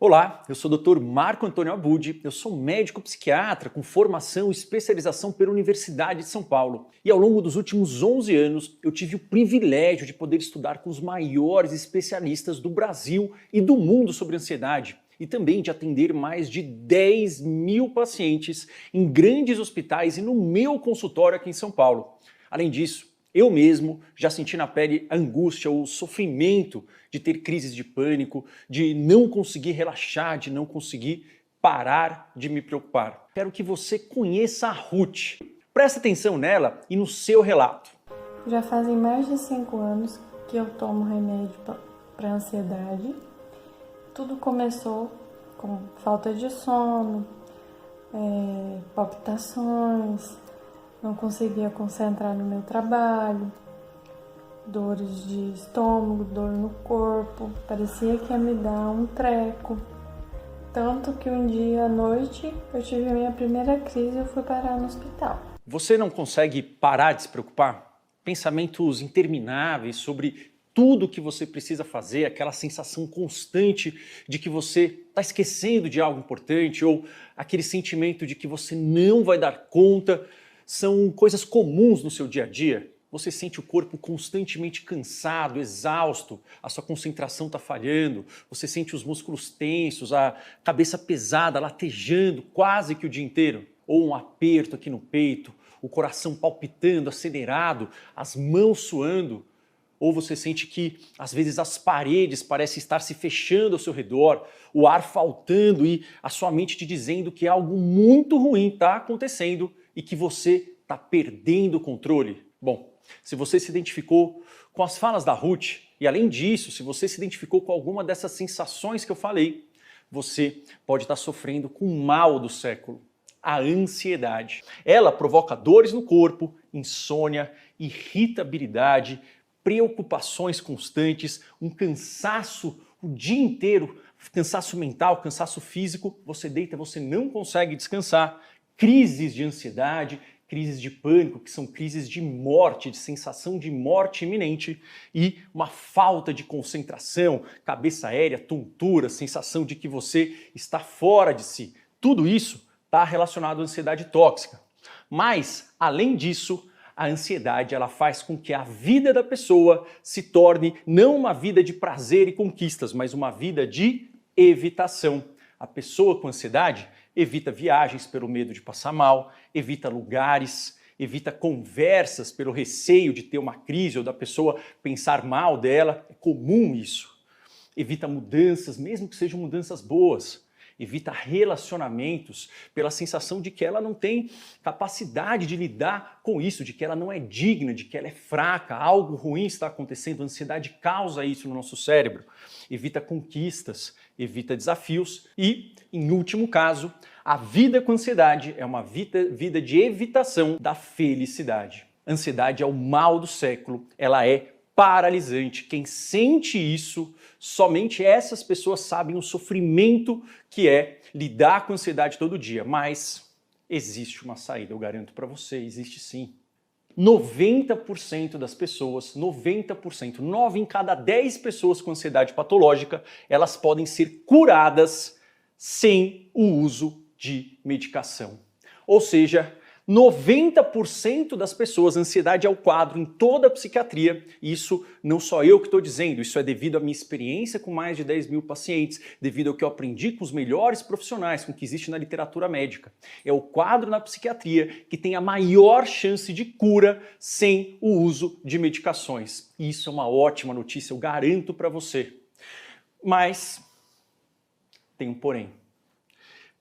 Olá, eu sou o Dr. Marco Antônio Abud, eu sou médico psiquiatra com formação e especialização pela Universidade de São Paulo. E ao longo dos últimos 11 anos eu tive o privilégio de poder estudar com os maiores especialistas do Brasil e do mundo sobre ansiedade e também de atender mais de 10 mil pacientes em grandes hospitais e no meu consultório aqui em São Paulo. Além disso, eu mesmo já senti na pele a angústia, o sofrimento de ter crises de pânico, de não conseguir relaxar, de não conseguir parar de me preocupar. Quero que você conheça a Ruth. Presta atenção nela e no seu relato. Já fazem mais de 5 anos que eu tomo remédio para ansiedade. Tudo começou com falta de sono, palpitações, não conseguia concentrar no meu trabalho, dores de estômago, dor no corpo, parecia que ia me dar um treco. Tanto que um dia à noite eu tive a minha primeira crise e eu fui parar no hospital. Você não consegue parar de se preocupar? Pensamentos intermináveis sobre tudo que você precisa fazer, aquela sensação constante de que você está esquecendo de algo importante ou aquele sentimento de que você não vai dar conta. São coisas comuns no seu dia a dia. Você sente o corpo constantemente cansado, exausto, a sua concentração está falhando, você sente os músculos tensos, a cabeça pesada, latejando quase que o dia inteiro. Ou um aperto aqui no peito, o coração palpitando, acelerado, as mãos suando. Ou você sente que às vezes as paredes parecem estar se fechando ao seu redor, o ar faltando e a sua mente te dizendo que algo muito ruim está acontecendo e que você está perdendo o controle. Bom, se você se identificou com as falas da Ruth, e além disso, se você se identificou com alguma dessas sensações que eu falei, você pode estar sofrendo com o mal do século, a ansiedade. Ela provoca dores no corpo, insônia, irritabilidade, preocupações constantes, um cansaço o dia inteiro, cansaço mental, cansaço físico, você deita, você não consegue descansar, crises de ansiedade, crises de pânico, que são crises de morte, de sensação de morte iminente e uma falta de concentração, cabeça aérea, tontura, sensação de que você está fora de si. Tudo isso está relacionado à ansiedade tóxica. Mas, além disso, a ansiedade ela faz com que a vida da pessoa se torne não uma vida de prazer e conquistas, mas uma vida de evitação. A pessoa com ansiedade evita viagens pelo medo de passar mal, evita lugares, evita conversas pelo receio de ter uma crise ou da pessoa pensar mal dela. É comum isso. Evita mudanças, mesmo que sejam mudanças boas. Evita relacionamentos pela sensação de que ela não tem capacidade de lidar com isso, de que ela não é digna, de que ela é fraca, algo ruim está acontecendo, a ansiedade causa isso no nosso cérebro. Evita conquistas, evita desafios e, em último caso, a vida com ansiedade é uma vida de evitação da felicidade. Ansiedade é o mal do século, ela é paralisante. Quem sente isso, somente essas pessoas sabem o sofrimento que é lidar com ansiedade todo dia. Mas existe uma saída, eu garanto para você, existe sim. 90% das pessoas, 90%, 9 em cada 10 pessoas com ansiedade patológica, elas podem ser curadas sem o uso de medicação. Ou seja, 90% das pessoas, ansiedade é o quadro em toda a psiquiatria, e isso não só eu que estou dizendo, isso é devido à minha experiência com mais de 10 mil pacientes, devido ao que eu aprendi com os melhores profissionais, com o que existe na literatura médica. É o quadro na psiquiatria que tem a maior chance de cura sem o uso de medicações. E isso é uma ótima notícia, eu garanto para você. Mas tem um porém.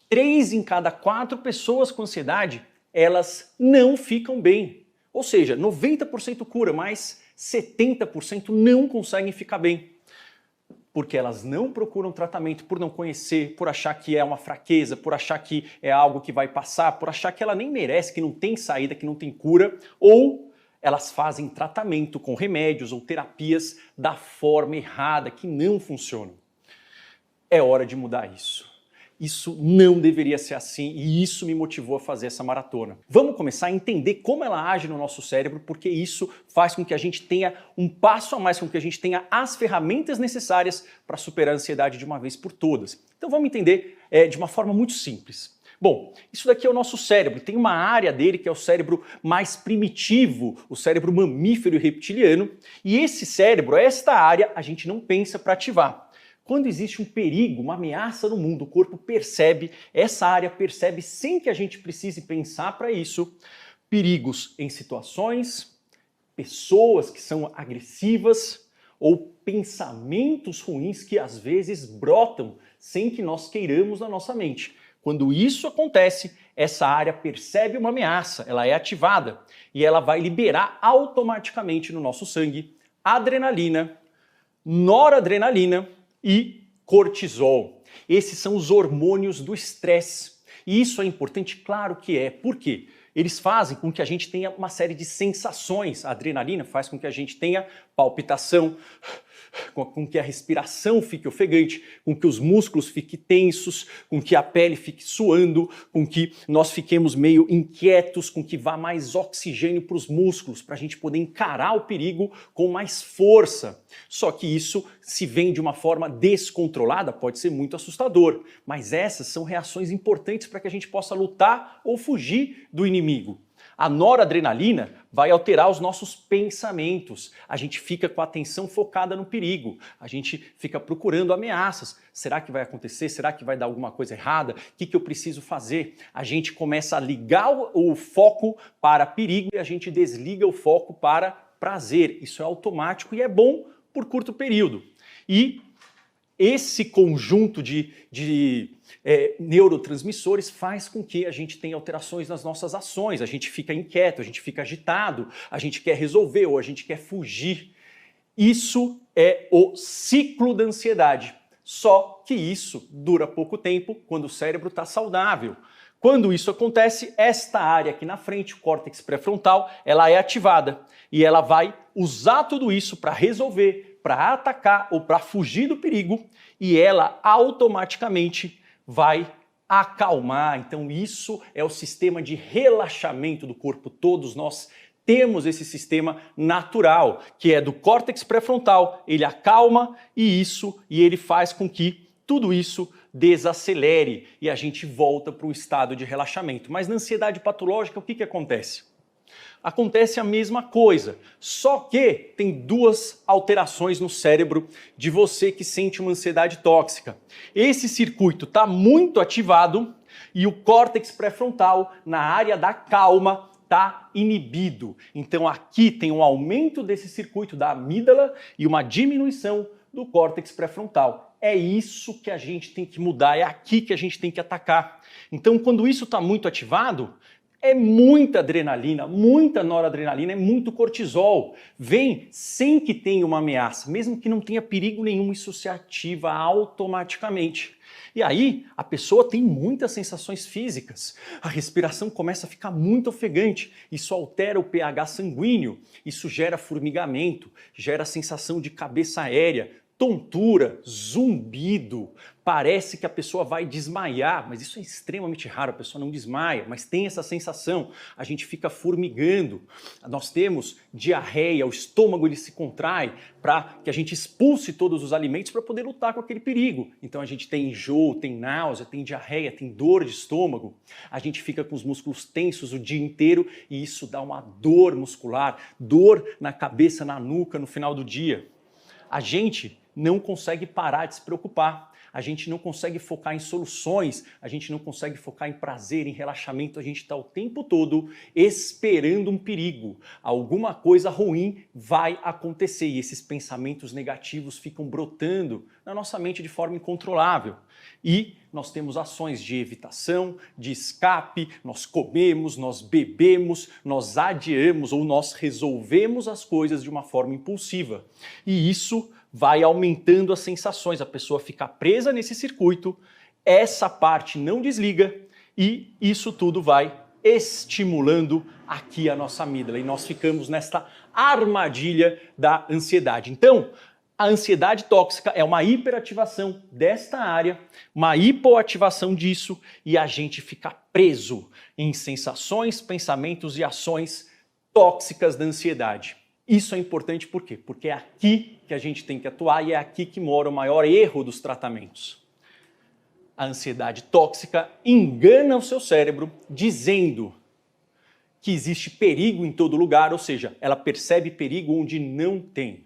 3 em cada 4 pessoas com ansiedade elas não ficam bem. Ou seja, 90% cura, mas 70% não conseguem ficar bem. Porque elas não procuram tratamento por não conhecer, por achar que é uma fraqueza, por achar que é algo que vai passar, por achar que ela nem merece, que não tem saída, que não tem cura, ou elas fazem tratamento com remédios ou terapias da forma errada, que não funcionam. É hora de mudar isso. isso não deveria ser assim e isso me motivou a fazer essa maratona. Vamos começar a entender como ela age no nosso cérebro, porque isso faz com que a gente tenha um passo a mais, com que a gente tenha as ferramentas necessárias para superar a ansiedade de uma vez por todas. Então vamos entender de uma forma muito simples. Bom, isso daqui é o nosso cérebro, tem uma área dele que é o cérebro mais primitivo, o cérebro mamífero e reptiliano, e esse cérebro, esta área, a gente não pensa para ativar. Quando existe um perigo, uma ameaça no mundo, o corpo percebe, essa área percebe sem que a gente precise pensar para isso, perigos em situações, pessoas que são agressivas ou pensamentos ruins que às vezes brotam sem que nós queiramos na nossa mente. Quando isso acontece, essa área percebe uma ameaça, ela é ativada e ela vai liberar automaticamente no nosso sangue adrenalina, noradrenalina e cortisol. Esses são os hormônios do estresse. E isso é importante? Claro que é. Por quê? Eles fazem com que a gente tenha uma série de sensações. A adrenalina faz com que a gente tenha palpitação, com que a respiração fique ofegante, com que os músculos fiquem tensos, com que a pele fique suando, com que nós fiquemos meio inquietos, com que vá mais oxigênio para os músculos, para a gente poder encarar o perigo com mais força. Só que isso, se vem de uma forma descontrolada, pode ser muito assustador. Mas essas são reações importantes para que a gente possa lutar ou fugir do inimigo. A noradrenalina vai alterar os nossos pensamentos. A gente fica com a atenção focada no perigo. A gente fica procurando ameaças. Será que vai acontecer? Será que vai dar alguma coisa errada? O que eu preciso fazer? A gente começa a ligar o foco para perigo e a gente desliga o foco para prazer. Isso é automático e é bom por curto período. E esse conjunto de neurotransmissores faz com que a gente tenha alterações nas nossas ações, a gente fica inquieto, a gente fica agitado, a gente quer resolver ou a gente quer fugir. Isso é o ciclo da ansiedade, só que isso dura pouco tempo quando o cérebro está saudável. Quando isso acontece, esta área aqui na frente, o córtex pré-frontal, ela é ativada e ela vai usar tudo isso para resolver, para atacar ou para fugir do perigo e ela automaticamente vai acalmar. Então isso é o sistema de relaxamento do corpo. Todos nós temos esse sistema natural, que é do córtex pré-frontal. Ele acalma e ele faz com que tudo isso desacelere e a gente volta para um estado de relaxamento. Mas na ansiedade patológica, o que acontece? Acontece a mesma coisa, só que tem duas alterações no cérebro de você que sente uma ansiedade tóxica. Esse circuito está muito ativado e o córtex pré-frontal, na área da calma, está inibido. Então aqui tem um aumento desse circuito da amígdala e uma diminuição do córtex pré-frontal. É isso que a gente tem que mudar, é aqui que a gente tem que atacar. Então quando isso está muito ativado, é muita adrenalina, muita noradrenalina, é muito cortisol. Vem sem que tenha uma ameaça, mesmo que não tenha perigo nenhum, isso se ativa automaticamente. E aí a pessoa tem muitas sensações físicas, a respiração começa a ficar muito ofegante, isso altera o pH sanguíneo, isso gera formigamento, gera sensação de cabeça aérea, tontura, zumbido, parece que a pessoa vai desmaiar, mas isso é extremamente raro, a pessoa não desmaia, mas tem essa sensação, a gente fica formigando, nós temos diarreia, o estômago ele se contrai para que a gente expulse todos os alimentos para poder lutar com aquele perigo. Então a gente tem enjoo, tem náusea, tem diarreia, tem dor de estômago, a gente fica com os músculos tensos o dia inteiro e isso dá uma dor muscular, dor na cabeça, na nuca no final do dia. A gente não consegue parar de se preocupar, a gente não consegue focar em soluções, a gente não consegue focar em prazer, em relaxamento, a gente está o tempo todo esperando um perigo. Alguma coisa ruim vai acontecer e esses pensamentos negativos ficam brotando na nossa mente de forma incontrolável. E nós temos ações de evitação, de escape, nós comemos, nós bebemos, nós adiamos ou nós resolvemos as coisas de uma forma impulsiva. E isso vai aumentando as sensações, a pessoa fica presa nesse circuito, essa parte não desliga e isso tudo vai estimulando aqui a nossa amígdala e nós ficamos nesta armadilha da ansiedade. Então, A ansiedade tóxica é uma hiperativação desta área, uma hipoativação disso, e a gente fica preso em sensações, pensamentos e ações tóxicas da ansiedade. Isso é importante por quê? Porque é aqui que a gente tem que atuar e é aqui que mora o maior erro dos tratamentos. A ansiedade tóxica engana o seu cérebro dizendo que existe perigo em todo lugar, ou seja, ela percebe perigo onde não tem.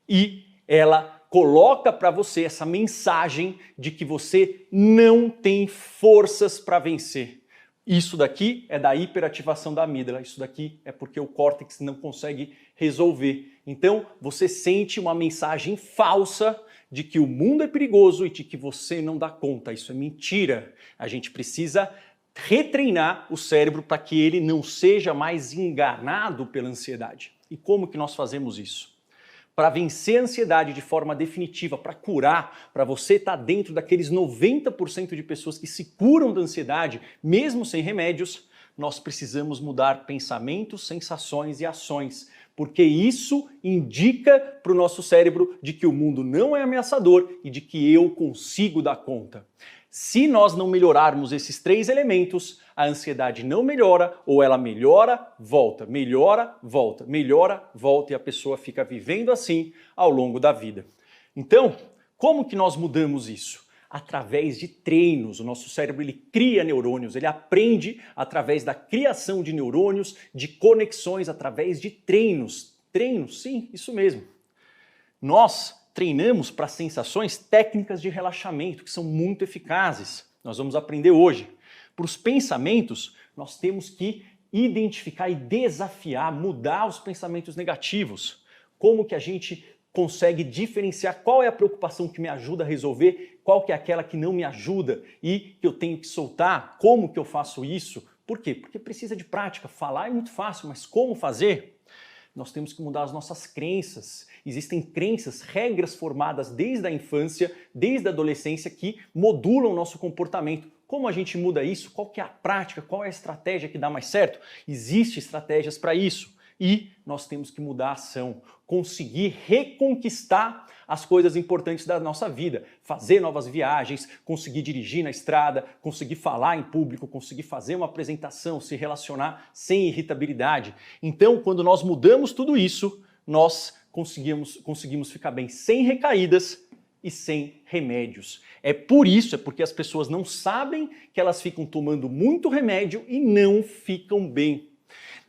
E ela coloca para você essa mensagem de que você não tem forças para vencer. Isso daqui é da hiperativação da amígdala, isso daqui é porque o córtex não consegue resolver. Então, você sente uma mensagem falsa de que o mundo é perigoso e de que você não dá conta. Isso é mentira. A gente precisa retreinar o cérebro para que ele não seja mais enganado pela ansiedade. E como que nós fazemos isso? Para vencer a ansiedade de forma definitiva, para curar, para você estar dentro daqueles 90% de pessoas que se curam da ansiedade, mesmo sem remédios, nós precisamos mudar pensamentos, sensações e ações, porque isso indica para o nosso cérebro de que o mundo não é ameaçador e de que eu consigo dar conta. Se nós não melhorarmos esses 3 elementos, a ansiedade não melhora, ou ela melhora, volta, melhora, volta, melhora, volta, e a pessoa fica vivendo assim ao longo da vida. Então, como que nós mudamos isso? Através de treinos. O nosso cérebro ele cria neurônios, ele aprende através da criação de neurônios, de conexões, através de treinos. Treinos, sim, isso mesmo. Nós treinamos para sensações técnicas de relaxamento, que são muito eficazes. Nós vamos aprender hoje. Para os pensamentos, nós temos que identificar e desafiar, mudar os pensamentos negativos. Como que a gente consegue diferenciar qual é a preocupação que me ajuda a resolver, qual que é aquela que não me ajuda e que eu tenho que soltar, como que eu faço isso? Por quê? Porque precisa de prática. Falar é muito fácil, mas como fazer? Nós temos que mudar as nossas crenças. Existem crenças, regras formadas desde a infância, desde a adolescência, que modulam o nosso comportamento. Como a gente muda isso? Qual que é a prática? Qual é a estratégia que dá mais certo? Existem estratégias para isso. E nós temos que mudar a ação, conseguir reconquistar as coisas importantes da nossa vida, fazer novas viagens, conseguir dirigir na estrada, conseguir falar em público, conseguir fazer uma apresentação, se relacionar sem irritabilidade. Então, quando nós mudamos tudo isso, nós conseguimos ficar bem sem recaídas e sem remédios. É porque as pessoas não sabem que elas ficam tomando muito remédio e não ficam bem.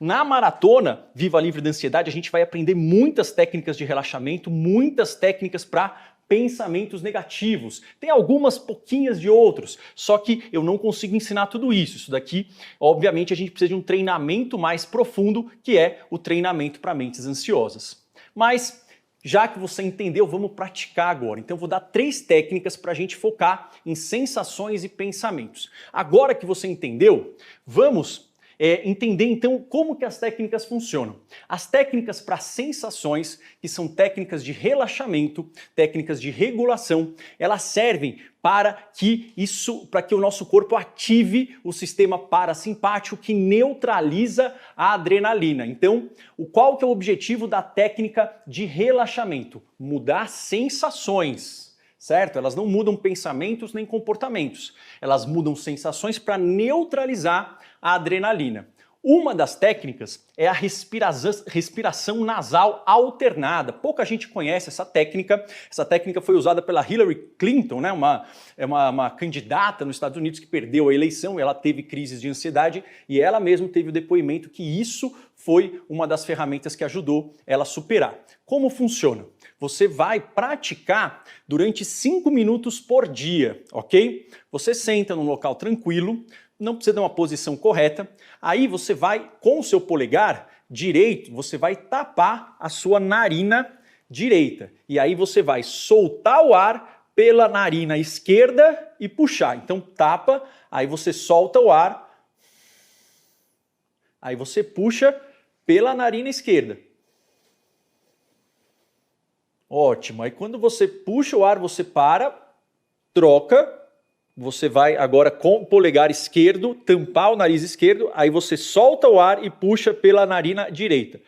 Na maratona Viva Livre da Ansiedade, a gente vai aprender muitas técnicas de relaxamento, muitas técnicas para pensamentos negativos. Tem algumas pouquinhas de outros, só que eu não consigo ensinar tudo isso. Isso daqui, obviamente, a gente precisa de um treinamento mais profundo, que é o treinamento para mentes ansiosas. Mas, já que você entendeu, vamos praticar agora. Então, eu vou dar 3 técnicas para a gente focar em sensações e pensamentos. Agora que você entendeu, vamos entender então como que as técnicas funcionam. As técnicas para sensações, que são técnicas de relaxamento, técnicas de regulação, elas servem para que o nosso corpo ative o sistema parasimpático que neutraliza a adrenalina. Então, qual que é o objetivo da técnica de relaxamento? Mudar sensações. Certo? Elas não mudam pensamentos nem comportamentos. Elas mudam sensações para neutralizar a adrenalina. Uma das técnicas é a respiração nasal alternada. Pouca gente conhece essa técnica. Essa técnica foi usada pela Hillary Clinton, né? uma candidata nos Estados Unidos que perdeu a eleição. Ela teve crises de ansiedade e ela mesma teve o depoimento que isso foi uma das ferramentas que ajudou ela a superar. Como funciona? Você vai praticar durante 5 minutos por dia, ok? Você senta num local tranquilo, não precisa de uma posição correta, aí você vai, com o seu polegar direito, você vai tapar a sua narina direita. E aí você vai soltar o ar pela narina esquerda e puxar. Então tapa, aí você solta o ar, aí você puxa pela narina esquerda. Ótimo, aí quando você puxa o ar, você para, troca, você vai agora com o polegar esquerdo tampar o nariz esquerdo, aí você solta o ar e puxa pela narina direita.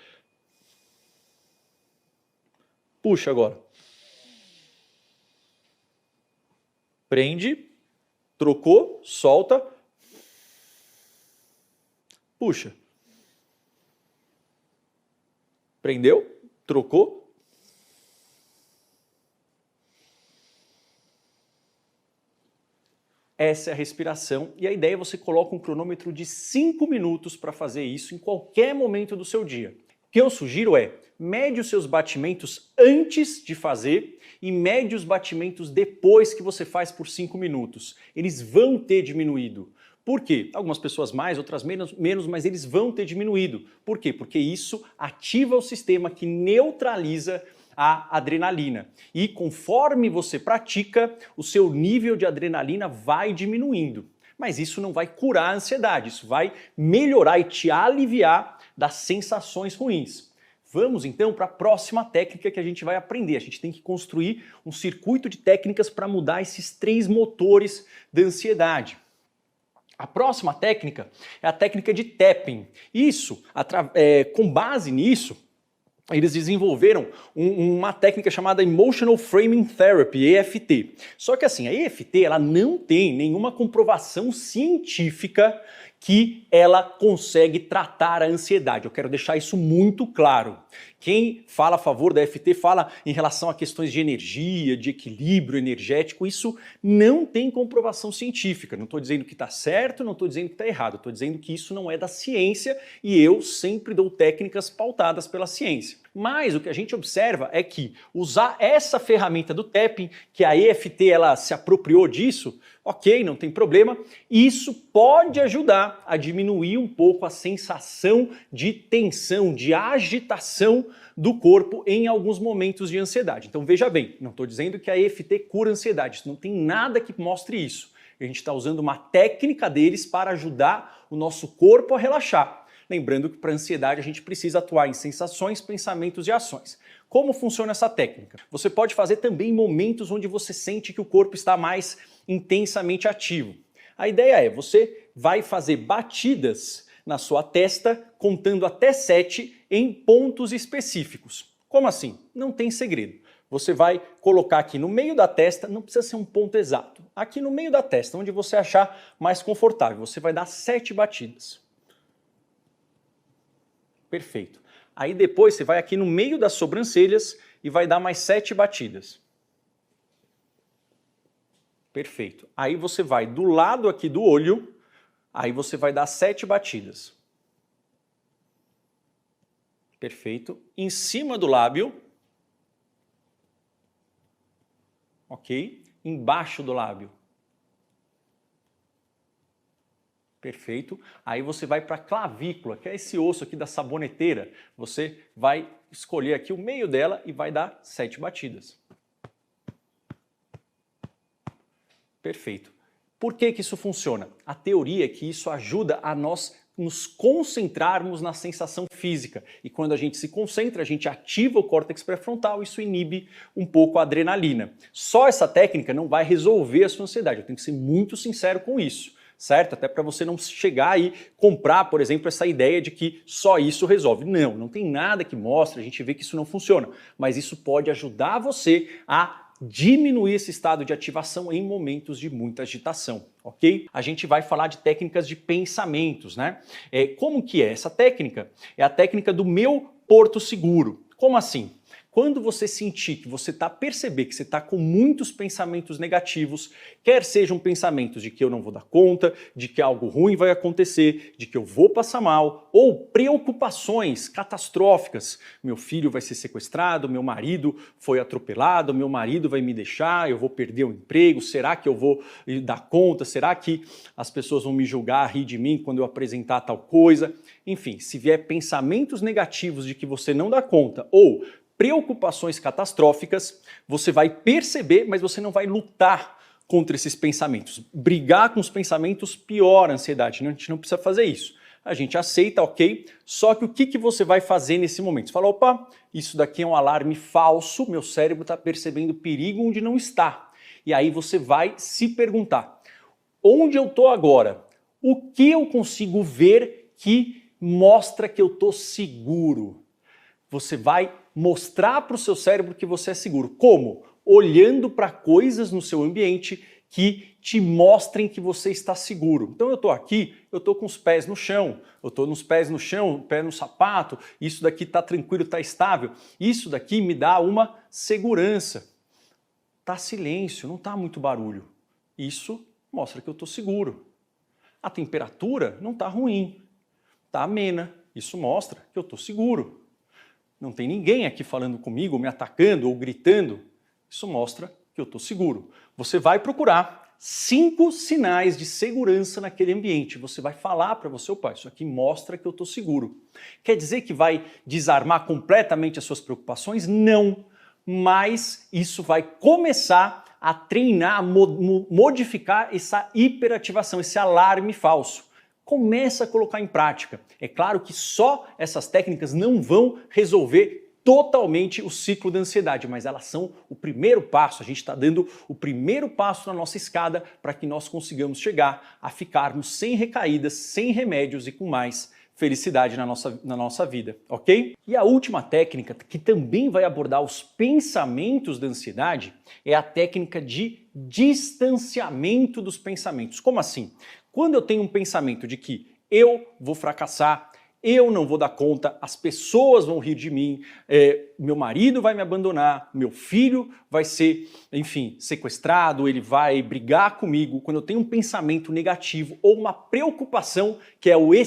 Puxa agora. Prende, trocou, solta. Puxa. Prendeu, trocou. Essa é a respiração e a ideia é você coloca um cronômetro de 5 minutos para fazer isso em qualquer momento do seu dia. O que eu sugiro é, mede os seus batimentos antes de fazer e mede os batimentos depois que você faz por 5 minutos. Eles vão ter diminuído. Por quê? Algumas pessoas mais, outras menos, mas eles vão ter diminuído. Por quê? Porque isso ativa o sistema que neutraliza a adrenalina. E conforme você pratica, o seu nível de adrenalina vai diminuindo. Mas isso não vai curar a ansiedade, isso vai melhorar e te aliviar das sensações ruins. Vamos então para a próxima técnica que a gente vai aprender. A gente tem que construir um circuito de técnicas para mudar esses 3 motores da ansiedade. A próxima técnica é a técnica de tapping. Isso, com base nisso, eles desenvolveram uma técnica chamada Emotional Framing Therapy, EFT. Só que assim, a EFT ela não tem nenhuma comprovação científica que ela consegue tratar a ansiedade. Eu quero deixar isso muito claro. Quem fala a favor da EFT fala em relação a questões de energia, de equilíbrio energético. Isso não tem comprovação científica. Não estou dizendo que está certo, não estou dizendo que está errado. Estou dizendo que isso não é da ciência e eu sempre dou técnicas pautadas pela ciência. Mas o que a gente observa é que usar essa ferramenta do tapping, que a EFT ela se apropriou disso, ok, não tem problema, isso pode ajudar a diminuir um pouco a sensação de tensão, de agitação do corpo em alguns momentos de ansiedade. Então veja bem, não estou dizendo que a EFT cura a ansiedade, não tem nada que mostre isso. A gente está usando uma técnica deles para ajudar o nosso corpo a relaxar. Lembrando que para a ansiedade a gente precisa atuar em sensações, pensamentos e ações. Como funciona essa técnica? Você pode fazer também em momentos onde você sente que o corpo está mais intensamente ativo. A ideia é, você vai fazer batidas na sua testa, contando até 7 em pontos específicos. Como assim? Não tem segredo. Você vai colocar aqui no meio da testa, não precisa ser um ponto exato. Aqui no meio da testa, onde você achar mais confortável, você vai dar 7 batidas. Perfeito. Aí depois você vai aqui no meio das sobrancelhas e vai dar mais 7 batidas. Perfeito. Aí você vai do lado aqui do olho, aí você vai dar 7 batidas. Perfeito. Em cima do lábio. Ok. Embaixo do lábio. Perfeito. Aí você vai para a clavícula, que é esse osso aqui da saboneteira. Você vai escolher aqui o meio dela e vai dar 7 batidas. Perfeito. Por que que isso funciona? A teoria é que isso ajuda a nós nos concentrarmos na sensação física. E quando a gente se concentra, a gente ativa o córtex pré-frontal, isso inibe um pouco a adrenalina. Só essa técnica não vai resolver a sua ansiedade, eu tenho que ser muito sincero com isso. Certo? Até para você não chegar e comprar, por exemplo, essa ideia de que só isso resolve. Não, não tem nada que mostre, a gente vê que isso não funciona. Mas isso pode ajudar você a diminuir esse estado de ativação em momentos de muita agitação, ok? A gente vai falar de técnicas de pensamentos, né? Como que é? Essa técnica é a técnica do meu porto seguro. Como assim? Quando você sentir que você perceber que você está com muitos pensamentos negativos, quer sejam pensamentos de que eu não vou dar conta, de que algo ruim vai acontecer, de que eu vou passar mal, ou preocupações catastróficas. Meu filho vai ser sequestrado, meu marido foi atropelado, meu marido vai me deixar, eu vou perder o emprego, será que eu vou dar conta? Será que as pessoas vão me julgar, rir de mim quando eu apresentar tal coisa? Enfim, se vier pensamentos negativos de que você não dá conta, ou preocupações catastróficas, você vai perceber, mas você não vai lutar contra esses pensamentos. Brigar com os pensamentos piora a ansiedade, a gente não precisa fazer isso. A gente aceita, ok? Só que o que você vai fazer nesse momento? Você fala, opa, isso daqui é um alarme falso, meu cérebro está percebendo perigo onde não está. E aí você vai se perguntar, onde eu estou agora? O que eu consigo ver que mostra que eu estou seguro? Você vai mostrar para o seu cérebro que você é seguro. Como? Olhando para coisas no seu ambiente que te mostrem que você está seguro. Então eu estou aqui, eu estou com os pés no chão, eu estou nos pés no chão, pé no sapato, isso daqui está tranquilo, está estável. Isso daqui me dá uma segurança. Está silêncio, não está muito barulho. Isso mostra que eu estou seguro. A temperatura não está ruim, está amena. Isso mostra que eu estou seguro. Não tem ninguém aqui falando comigo, me atacando ou gritando. Isso mostra que eu estou seguro. Você vai procurar 5 sinais de segurança naquele ambiente. Você vai falar para você, opa, isso aqui mostra que eu estou seguro. Quer dizer que vai desarmar completamente as suas preocupações? Não. Mas isso vai começar a treinar, a modificar essa hiperativação, esse alarme falso. Começa a colocar em prática. É claro que só essas técnicas não vão resolver totalmente o ciclo da ansiedade, mas elas são o primeiro passo. A gente está dando o primeiro passo na nossa escada para que nós consigamos chegar a ficarmos sem recaídas, sem remédios e com mais felicidade na nossa vida, ok? E a última técnica, que também vai abordar os pensamentos da ansiedade, é a técnica de distanciamento dos pensamentos. Como assim? Quando eu tenho um pensamento de que eu vou fracassar, eu não vou dar conta, as pessoas vão rir de mim, meu marido vai me abandonar, meu filho vai ser, enfim, sequestrado, ele vai brigar comigo. Quando eu tenho um pensamento negativo ou uma preocupação, que é o e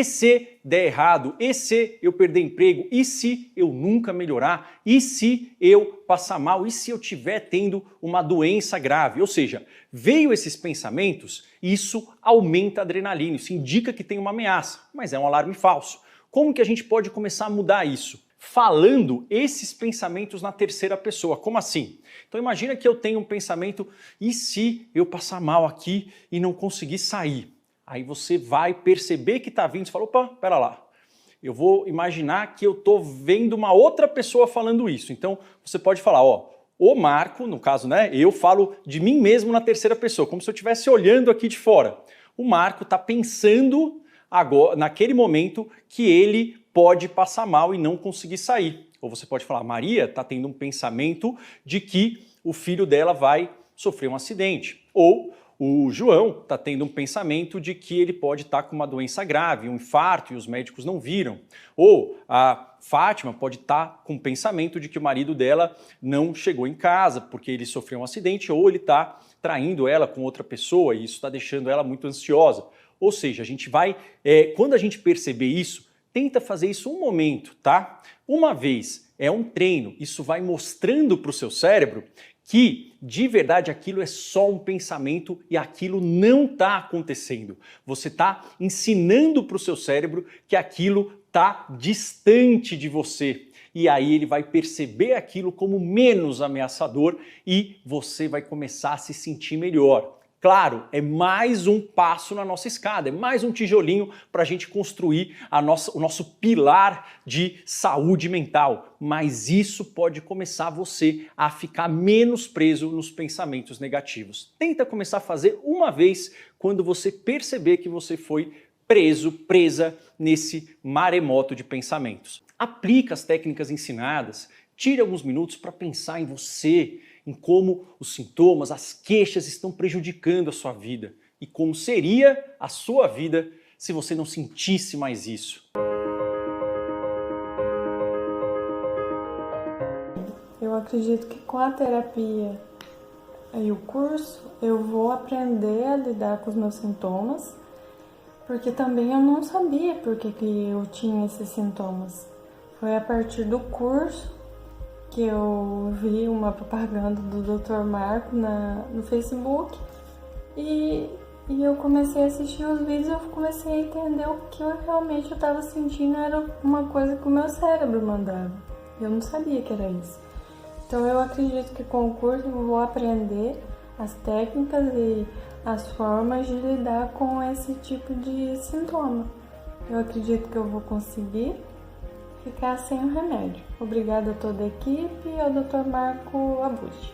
se der errado, e se eu perder emprego, e se eu nunca melhorar, e se eu passar mal, e se eu estiver tendo uma doença grave. Ou seja, veio esses pensamentos, isso aumenta a adrenalina, isso indica que tem uma ameaça, mas é um alarme falso. Como que a gente pode começar a mudar isso? Falando esses pensamentos na terceira pessoa. Como assim? Então imagina que eu tenho um pensamento, e se eu passar mal aqui e não conseguir sair? Aí você vai perceber que está vindo e fala, opa, pera lá. Eu vou imaginar que eu estou vendo uma outra pessoa falando isso. Então você pode falar, ó, o Marco, no caso, né, eu falo de mim mesmo na terceira pessoa, como se eu estivesse olhando aqui de fora. O Marco está pensando agora, naquele momento, que ele pode passar mal e não conseguir sair. Ou você pode falar, Maria está tendo um pensamento de que o filho dela vai sofrer um acidente. Ou o João está tendo um pensamento de que ele pode estar com uma doença grave, um infarto, e os médicos não viram. Ou a Fátima pode estar com o pensamento de que o marido dela não chegou em casa porque ele sofreu um acidente, ou ele está traindo ela com outra pessoa e isso está deixando ela muito ansiosa. Ou seja, a gente vai, quando a gente perceber isso, tenta fazer isso um momento, tá? Uma vez, é um treino, isso vai mostrando para o seu cérebro que, de verdade, aquilo é só um pensamento e aquilo não está acontecendo. Você está ensinando para o seu cérebro que aquilo está distante de você. E aí ele vai perceber aquilo como menos ameaçador e você vai começar a se sentir melhor. Claro, é mais um passo na nossa escada, é mais um tijolinho para a gente construir o nosso pilar de saúde mental. Mas isso pode começar você a ficar menos preso nos pensamentos negativos. Tenta começar a fazer uma vez quando você perceber que você foi presa nesse maremoto de pensamentos. Aplica as técnicas ensinadas, tire alguns minutos para pensar em você, em como os sintomas, as queixas estão prejudicando a sua vida e como seria a sua vida se você não sentisse mais isso. Eu acredito que com a terapia e o curso eu vou aprender a lidar com os meus sintomas, porque também eu não sabia por que eu tinha esses sintomas. Foi a partir do curso que eu vi uma propaganda do Dr. Marco no Facebook e eu comecei a assistir os vídeos e eu comecei a entender o que eu realmente estava sentindo era uma coisa que o meu cérebro mandava. Eu não sabia que era isso. Então eu acredito que com o curso eu vou aprender as técnicas e as formas de lidar com esse tipo de sintoma. Eu acredito que eu vou conseguir ficar sem o remédio. Obrigada a toda a equipe e ao Dr. Marco Abucci.